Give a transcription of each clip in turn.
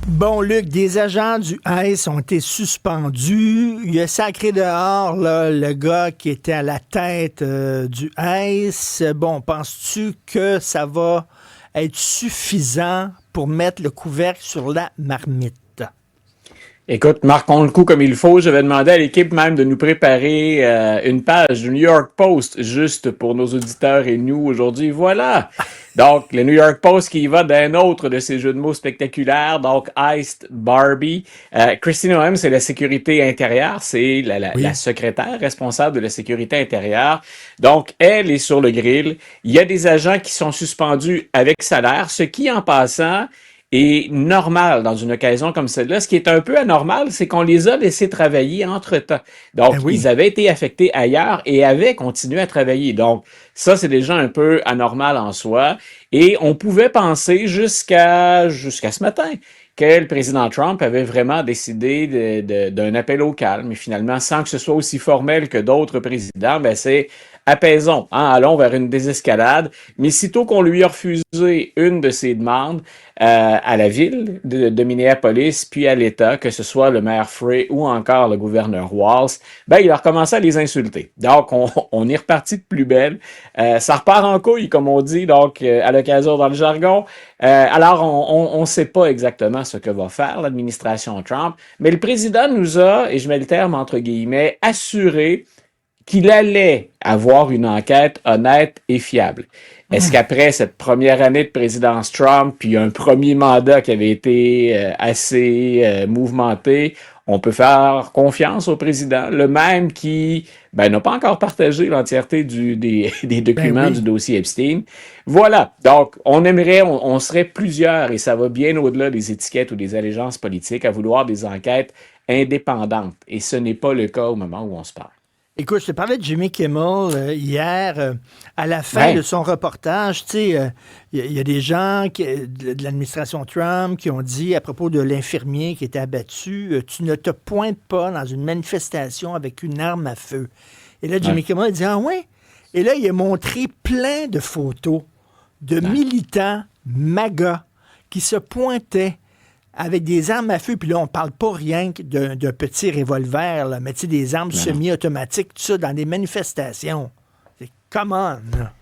Bon, Luc, des agents du ICE ont été suspendus. Il a sacré dehors là, le gars qui était à la tête du ICE. Bon, penses-tu que ça va être suffisant pour mettre le couvercle sur la marmite? Écoute, marquons le coup comme il faut. Je vais demander à l'équipe même de nous préparer une page du New York Post juste pour nos auditeurs et nous aujourd'hui. Voilà. Donc, le New York Post qui y va d'un autre de ces jeux de mots spectaculaires. Donc, Iced Barbie. Christine Noem, c'est la sécurité intérieure. C'est la Oui. secrétaire responsable de la sécurité intérieure. Donc, elle est sur le grill. Il y a des agents qui sont suspendus avec salaire, ce qui, en passant, est normal dans une occasion comme celle-là. Ce qui est un peu anormal, c'est qu'on les a laissés travailler entre-temps. Donc, Ben oui. ils avaient été affectés ailleurs et avaient continué à travailler. Donc, ça, c'est déjà un peu anormal en soi. Et on pouvait penser jusqu'à ce matin que le président Trump avait vraiment décidé d'un appel au calme. Et finalement, sans que ce soit aussi formel que d'autres présidents, ben c'est apaisons, hein, allons vers une désescalade. Mais sitôt qu'on lui a refusé une de ses demandes à la ville de Minneapolis, puis à l'État, que ce soit le maire Frey ou encore le gouverneur Walz, ben il a recommencé à les insulter. Donc, on est reparti de plus belle. Ça repart en couille, comme on dit, donc à l'occasion dans le jargon. Alors, on ne sait pas exactement ce que va faire l'administration Trump, mais le président nous a, et je mets le terme entre guillemets, assuré qu'il allait avoir une enquête honnête et fiable. Est-ce qu'après cette première année de présidence Trump, puis un premier mandat qui avait été assez mouvementé, on peut faire confiance au président, le même qui n'a pas encore partagé l'entièreté des Ben documents du oui. dossier Epstein. Voilà, donc on serait plusieurs, et ça va bien au-delà des étiquettes ou des allégeances politiques, à vouloir des enquêtes indépendantes. Et ce n'est pas le cas au moment où on se parle. Écoute, je te parlais de Jimmy Kimmel hier. À la fin de Ouais. son reportage, tu sais, il y a des gens de l'administration Trump qui ont dit à propos de l'infirmier qui était abattu, tu ne te pointes pas dans une manifestation avec une arme à feu. Et là, Ouais. Jimmy Kimmel a dit, ah ouais? Et là, il a montré plein de photos de Ouais. militants MAGA qui se pointaient avec des armes à feu, puis là, on parle pas rien que d'un petit revolver, là, mais tu sais, des armes Non, non. semi-automatiques, tout ça, dans des manifestations. C'est come on, là.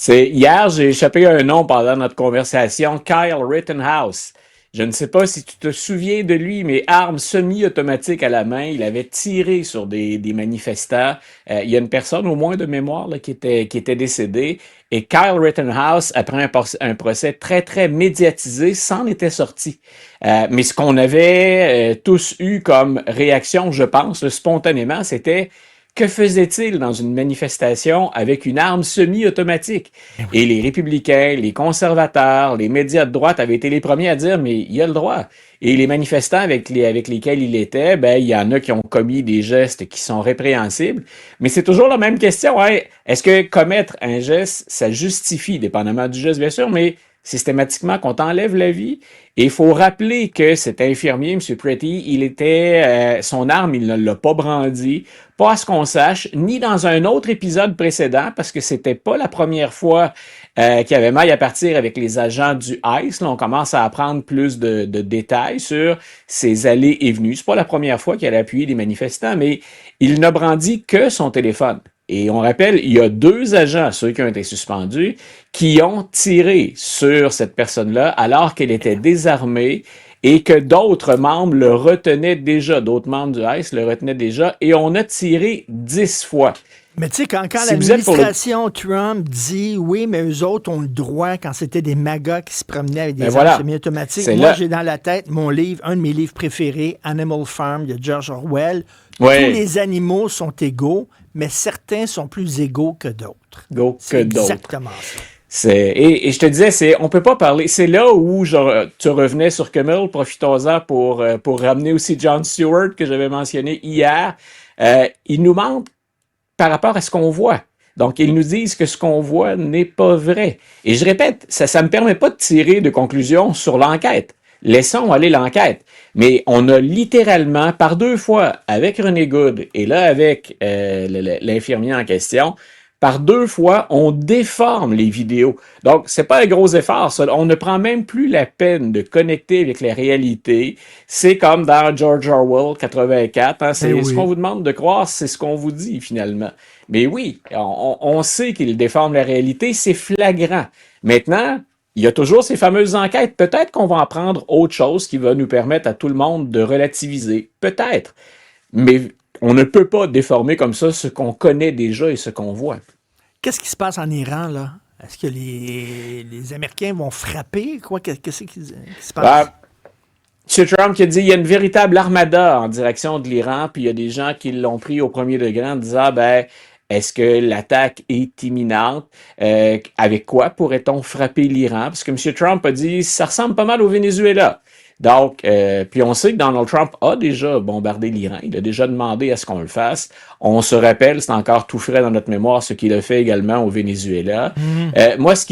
Hier, j'ai échappé à un nom pendant notre conversation, Kyle Rittenhouse. Je ne sais pas si tu te souviens de lui, mais arme semi-automatique à la main, il avait tiré sur des manifestants. Il y a une personne au moins de mémoire là, qui était décédée. Et Kyle Rittenhouse, après un procès très, très médiatisé, s'en était sorti. Mais ce qu'on avait tous eu comme réaction, je pense, spontanément, c'était que faisait-il dans une manifestation avec une arme semi-automatique? Eh Et oui. les républicains, les conservateurs, les médias de droite avaient été les premiers à dire, mais il a le droit. Et les manifestants avec lesquels il était, ben, il y en a qui ont commis des gestes qui sont répréhensibles. Mais c'est toujours la même question, hein. Est-ce que commettre un geste, ça justifie, dépendamment du geste, bien sûr, mais systématiquement qu'on t'enlève la vie? Et il faut rappeler que cet infirmier, M. Pretty, son arme, il ne l'a pas brandi, pas à ce qu'on sache, ni dans un autre épisode précédent, parce que c'était pas la première fois qu'il y avait maille à partir avec les agents du ICE. Là, on commence à apprendre plus de détails sur ses allées et venues. C'est pas la première fois qu'il a appuyé les manifestants, mais il n'a brandi que son téléphone. Et on rappelle, il y a 2 agents, ceux qui ont été suspendus, qui ont tiré sur cette personne-là alors qu'elle était désarmée et que d'autres membres le retenaient déjà, d'autres membres du ICE le retenaient déjà, et on a tiré 10 fois. Mais tu sais, quand Si vous êtes pour le... l'administration Trump dit oui, mais eux autres ont le droit, quand c'était des MAGA qui se promenaient avec Ben des armes voilà, semi-automatiques, c'est moi là. j'ai dans la tête mon livre, un de mes livres préférés, Animal Farm de George Orwell. Tous Oui, les animaux sont égaux, mais certains sont plus égaux que d'autres. go C'est que d'autres. exactement ça. Et je te disais, on peut pas parler. C'est là où tu revenais sur Kimmel, profitons-en pour ramener aussi Jon Stewart que j'avais mentionné hier. Il nous ment par rapport à ce qu'on voit. Donc, ils nous disent que ce qu'on voit n'est pas vrai. Et je répète, ça me permet pas de tirer de conclusion sur l'enquête. Laissons aller l'enquête. Mais on a littéralement, par 2 fois, avec René Good et là avec l'infirmier en question, par 2 fois, on déforme les vidéos. Donc, c'est pas un gros effort, ça. On ne prend même plus la peine de connecter avec la réalité. C'est comme dans George Orwell 84. Hein, Eh ce qu'on oui. vous demande de croire, c'est ce qu'on vous dit finalement. Mais oui, on sait qu'il déforme la réalité, c'est flagrant. Maintenant, il y a toujours ces fameuses enquêtes. Peut-être qu'on va en prendre autre chose qui va nous permettre à tout le monde de relativiser. Peut-être. Mais on ne peut pas déformer comme ça ce qu'on connaît déjà et ce qu'on voit. Qu'est-ce qui se passe en Iran, là? Est-ce que les Américains vont frapper? Quoi? Qu'est-ce qui se passe? Ah, M. Trump qui a dit qu'il y a une véritable armada en direction de l'Iran, puis il y a des gens qui l'ont pris au premier degré en disant, ben, est-ce que l'attaque est imminente? Avec quoi pourrait-on frapper l'Iran? Parce que M. Trump a dit, ça ressemble pas mal au Venezuela. Donc, puis on sait que Donald Trump a déjà bombardé l'Iran. Il a déjà demandé à ce qu'on le fasse. On se rappelle, c'est encore tout frais dans notre mémoire, ce qu'il a fait également au Venezuela. Mhm. Moi, ce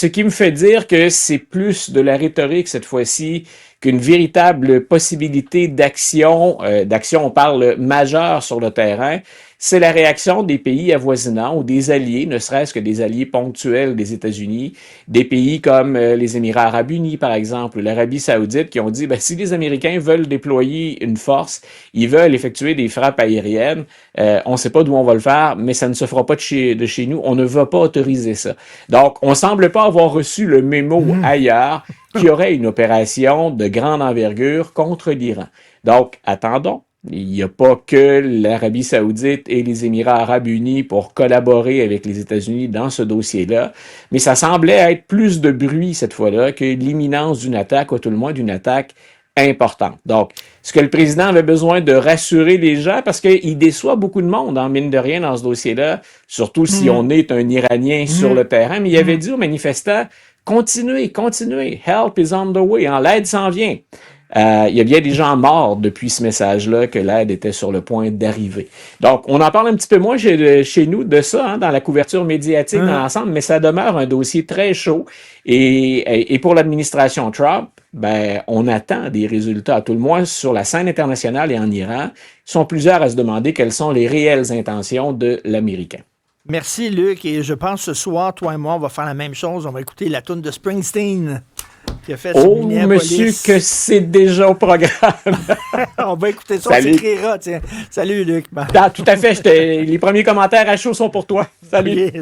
qui me fait dire que c'est plus de la rhétorique cette fois-ci qu'une véritable possibilité d'action, on parle majeure sur le terrain, c'est la réaction des pays avoisinants ou des alliés, ne serait-ce que des alliés ponctuels des États-Unis, des pays comme les Émirats arabes unis, par exemple, ou l'Arabie saoudite, qui ont dit, ben, si les Américains veulent déployer une force, ils veulent effectuer des frappes aériennes, on ne sait pas d'où on va le faire, mais ça ne se fera pas de chez nous, on ne va pas autoriser ça. Donc, on ne semble pas avoir reçu le mémo ailleurs qu'il y aurait une opération de grande envergure contre l'Iran. Donc, attendons. Il n'y a pas que l'Arabie saoudite et les Émirats arabes unis pour collaborer avec les États-Unis dans ce dossier-là, mais ça semblait être plus de bruit cette fois-là que l'imminence d'une attaque, ou à tout le moins d'une attaque importante. Donc, est-ce que le président avait besoin de rassurer les gens? Parce qu'il déçoit beaucoup de monde, en mine de rien, dans ce dossier-là, surtout si on est un Iranien sur le terrain, mais il avait dit aux manifestants, continuez, continuez, help is on the way, hein, l'aide s'en vient. Il y a bien des gens morts depuis ce message-là que l'aide était sur le point d'arriver. Donc, on en parle un petit peu moins chez nous de ça, hein, dans la couverture médiatique dans l'ensemble, mais ça demeure un dossier très chaud. Et pour l'administration Trump, ben, on attend des résultats, à tout le moins sur la scène internationale et en Iran. Ils sont plusieurs à se demander quelles sont les réelles intentions de l'Américain. Merci, Luc. Et je pense ce soir, toi et moi, on va faire la même chose. On va écouter la toune de Springsteen qui a fait sur Oh, monsieur, que c'est déjà au programme. On va écouter ça, Salut. on s'écrira. Tiens. Salut, Luc. Ah, tout à fait. Les premiers commentaires à chaud sont pour toi. Salut. Okay.